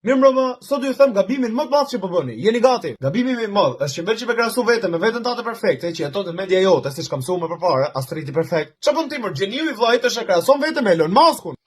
Mirëmbrëma, sot do ju them gabimin më të madh që po bëni. Jeni gati? Gabimi më i madh është që mbet që krahasu veten me veten tënde perfekte, që jeton në media jote, siç kam mësuar më përpara, as triti perfekt. Çfarë bën ti më gjeniu i vllajt është e krahason veten me Elon Muskun?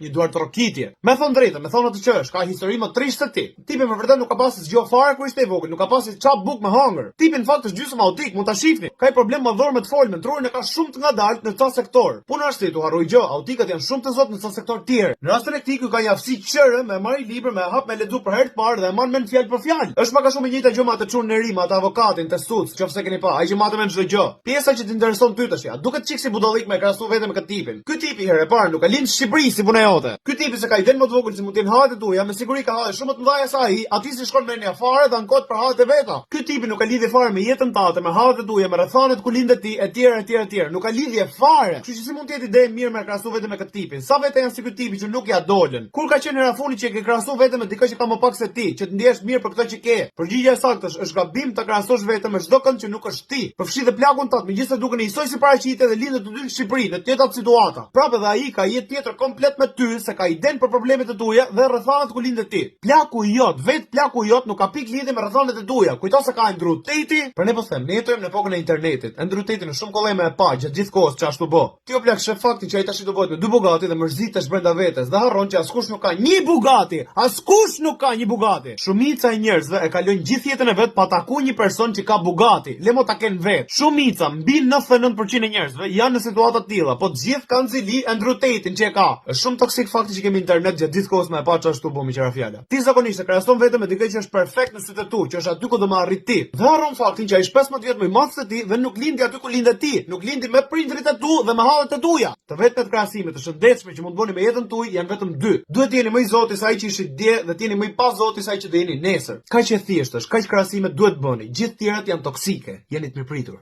Një duar trokitje. Me thon drejtën, me thon atë që është, ka histori më trisht se ti. Tipi më vërtet nuk ka pasur zgjo fare kur ishte i vogël, nuk ka pasur çap buk me hangër. Tipi në fakt është gjysmë autik, mund ta shihni. Ka një problem madhor me të folmen, trurin e ka shumë të ngadalt në çfarë sektor. Puna është se tu harroj gjë, autikat janë shumë të zotë në çfarë sektor tjerë. Në rastin e këtij ku ka një aftësi qërë, me marrë libër, me hap me lexu për herë të parë dhe e marr mend fjalë për fjalë. Është më ka shumë e njëjta gjë me atë çun në rim, atë avokatin, të suc, nëse keni pa, ai që matë me çdo gjë. Pjesa që të intereson ty tash ja, duket çik si budallik me krahasu vetëm me këtë tipin. Ky tipi herë e parë nuk ka lind në Shqipëri si puna jote. Ky tipi ka i den më të vogël si mund të jenë hahet e tuaja, me siguri ka hahet shumë të mëdha se ai, aty si shkon me një afare dhe ankohet për hahet e veta. Ky tipi nuk ka lidhje fare me jetën tënde, me hahet e tuaja, me rrethanet ku lindet ti, etj. Nuk ka lidhje fare. Kështu që si mund të jetë ide e mirë me krahasu vetëm me këtë tipin? Sa vete janë si ky tipi që nuk ja dolën? Kur ka qenë rafuni që e ke krahasu vetëm me dikë që ka më pak se ti, që të ndihesh mirë për këtë që ke? Përgjigjja e saktë është gabim të krahasosh vetëm me çdo kënd që nuk është ti. Përfshi dhe plakun tat, megjithëse duken njësoj si paraqitet dhe lindet të dy në Shqipëri, në të njëjta situata. Prapë edhe ai ka jetë tjetër komplet me ty, se ka iden për problemet e tuaja dhe rrethanat ku lindet ti. Plaku i jot, vet plaku i jot nuk ka pikë lidhje me rrethanet e tuaja. Kujto se ka Andrew Tate, për ne po them, ne jetojmë në epokën e internetit. Andrew Tate në shumë kollaj me e pa gjatë gjithë kohës ç'ashtu bë. Ti o plak shef faktin që ai tash do bëhet me dy Bugatti dhe mërzitesh brenda vetes dhe harron që askush nuk ka një Bugatti. Askush nuk ka një Bugatti. Shumica e njerëzve e kalojnë gjithë jetën e vet pa takuar një person që ka Bugatti. Le mo ta kenë vet. Shumica, mbi 99% e njerëzve janë në situata të tilla, po të gjithë kanë zili Andrew Tate-in që e ka. Është shumë toksik fakti që kemi internet gjatë gjithë kohës me e pa ç'ashtu bë me qira fjala. Ti zakonisht e krahason vetëm me dikë që është perfekt në sytë tu, që është aty ku do më arrit ti. Dhe harron faktin që ai është 15 vjet më i madh se ti dhe nuk lindi aty ku lindet ti, nuk lindi me prindrit e tu dhe me hallet e tuaja. Të vetmet krahasime të shëndetshme që mund bëni me jetën tuaj janë vetëm dy. Duhet të jeni më i Zotit se ai që ishit dje dhe të jeni më i pa Zotit se ai që do jeni nesër. Kaq e thjeshtë është, kaq krahasime duhet bëni. Gjithë tjerat janë toksike. Jeni të mirëpritur.